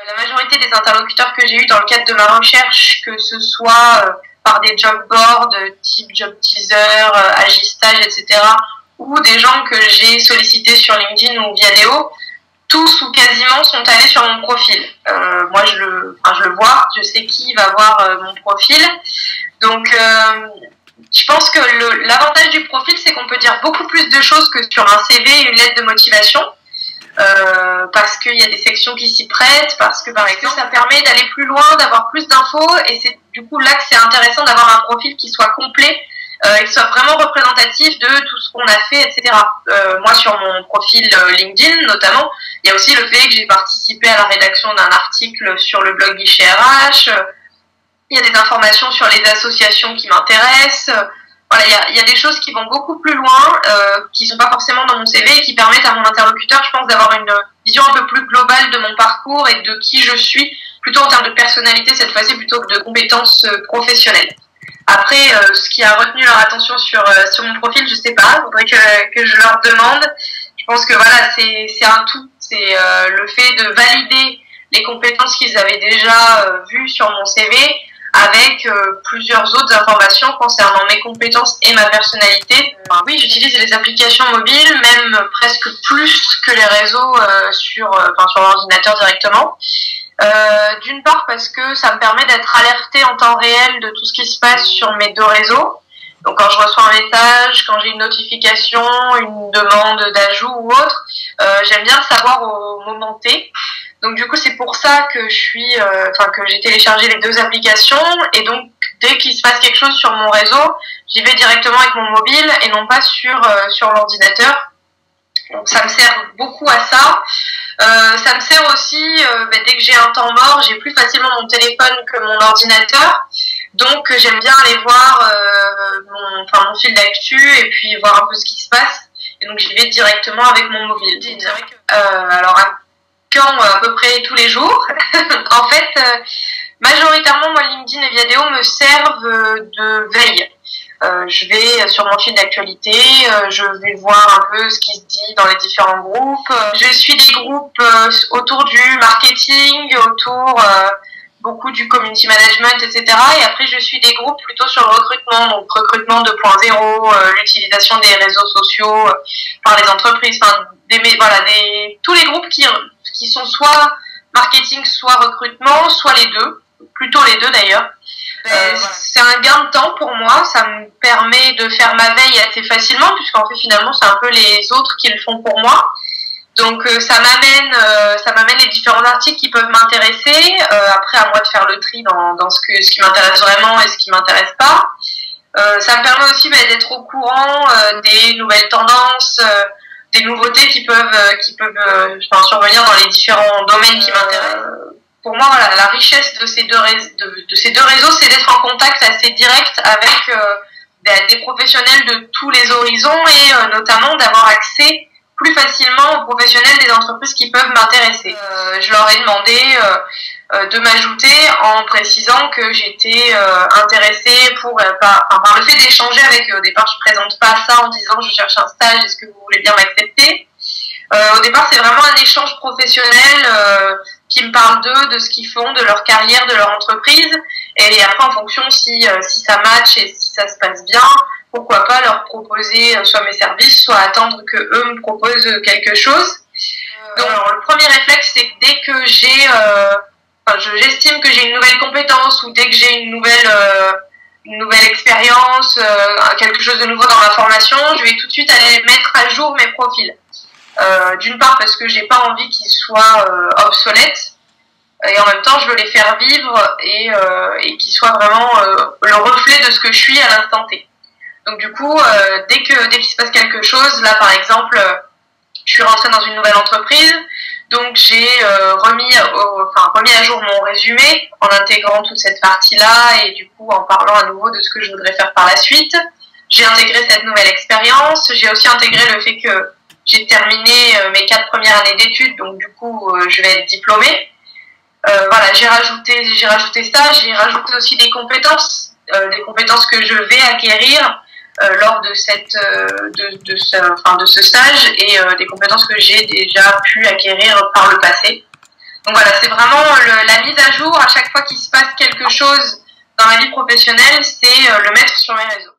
La majorité des interlocuteurs que j'ai eus dans le cadre de ma recherche, que ce soit par des job boards type Job Teaser, Agistage, etc., ou des gens que j'ai sollicités sur LinkedIn ou Viadeo, tous ou quasiment sont allés sur mon profil. Moi, je le vois, je sais qui va voir mon profil. Donc, je pense que l'avantage du profil, c'est qu'on peut dire beaucoup plus de choses que sur un CV et une lettre de motivation. Parce qu'il y a des sections qui s'y prêtent, parce que par exemple ça permet d'aller plus loin, d'avoir plus d'infos, et c'est du coup là que c'est intéressant d'avoir un profil qui soit complet et qui soit vraiment représentatif de tout ce qu'on a fait, etc. Moi sur mon profil LinkedIn notamment, il y a aussi le fait que j'ai participé à la rédaction d'un article sur le blog Guichet RH, il y a des informations sur les associations qui m'intéressent. Voilà, il y a des choses qui vont beaucoup plus loin, qui sont pas forcément dans mon CV et qui permettent à mon interlocuteur, je pense, d'avoir une vision un peu plus globale de mon parcours et de qui je suis, plutôt en termes de personnalité cette fois-ci, plutôt que de compétences professionnelles. Après, ce qui a retenu leur attention sur mon profil, je sais pas, faudrait que je leur demande. Je pense que voilà, c'est un tout, c'est le fait de valider les compétences qu'ils avaient déjà vues sur mon CV, avec plusieurs autres informations concernant mes compétences et ma personnalité. Oui, j'utilise les applications mobiles, même presque plus que les réseaux sur l'ordinateur directement. D'une part parce que ça me permet d'être alertée en temps réel de tout ce qui se passe sur mes deux réseaux. Donc quand je reçois un message, quand j'ai une notification, une demande d'ajout ou autre, j'aime bien le savoir au moment T. Donc du coup c'est pour ça que que j'ai téléchargé les deux applications, et donc dès qu'il se passe quelque chose sur mon réseau, j'y vais directement avec mon mobile et non pas sur l'ordinateur. Donc ça me sert beaucoup à ça. Ça me sert aussi dès que j'ai un temps mort, j'ai plus facilement mon téléphone que mon ordinateur. Donc j'aime bien aller voir mon fil d'actu et puis voir un peu ce qui se passe. Et donc j'y vais directement avec mon mobile. C'est vrai que, alors à peu près tous les jours. En fait, majoritairement, moi, LinkedIn et Viadeo me servent de veille. Je vais sur mon fil d'actualité, je vais voir un peu ce qui se dit dans les différents groupes. Je suis des groupes autour du marketing, autour beaucoup du community management, etc. Et après, je suis des groupes plutôt sur le recrutement, donc recrutement 2.0, l'utilisation des réseaux sociaux par les entreprises, tous les groupes qui sont soit marketing, soit recrutement, soit les deux, plutôt les deux d'ailleurs. C'est un gain de temps pour moi, ça me permet de faire ma veille assez facilement, puisqu'en fait finalement c'est un peu les autres qui le font pour moi. Donc ça m'amène les différents articles qui peuvent m'intéresser. Après, à moi de faire le tri dans ce qui m'intéresse vraiment et ce qui m'intéresse pas. Ça me permet aussi d'être au courant des nouvelles tendances, des nouveautés qui peuvent survenir dans les différents domaines qui m'intéressent. Pour moi, voilà, la richesse de ces deux réseaux, c'est d'être en contact assez direct avec des professionnels de tous les horizons, et notamment d'avoir accès plus facilement aux professionnels des entreprises qui peuvent m'intéresser. Je leur ai demandé de m'ajouter en précisant que j'étais intéressée par le fait d'échanger avec eux. Au départ, je présente pas ça en disant je cherche un stage, est-ce que vous voulez bien m'accepter? Au départ, c'est vraiment un échange professionnel qui me parle d'eux, de ce qu'ils font, de leur carrière, de leur entreprise. Et après, en fonction si ça match et si ça se passe bien, pourquoi pas leur proposer soit mes services, soit attendre que eux me proposent quelque chose. Donc, alors, le premier réflexe, c'est que dès que j'estime que j'ai une nouvelle compétence, ou dès que j'ai une nouvelle expérience, quelque chose de nouveau dans ma formation, je vais tout de suite aller mettre à jour mes profils. D'une part parce que j'ai pas envie qu'ils soient obsolètes, et en même temps je veux les faire vivre et qu'ils soient vraiment le reflet de ce que je suis à l'instant T. Donc du coup, dès qu'il se passe quelque chose, là par exemple, je suis rentrée dans une nouvelle entreprise, donc j'ai remis à jour mon résumé en intégrant toute cette partie-là, et du coup en parlant à nouveau de ce que je voudrais faire par la suite. J'ai intégré cette nouvelle expérience, j'ai aussi intégré le fait que j'ai terminé mes 4 premières années d'études, donc du coup je vais être diplômée. Voilà, j'ai rajouté ça, j'ai rajouté aussi des compétences que je vais acquérir lors de ce stage, et des compétences que j'ai déjà pu acquérir par le passé. Donc voilà, c'est vraiment la mise à jour à chaque fois qu'il se passe quelque chose dans ma vie professionnelle, c'est le mettre sur mes réseaux.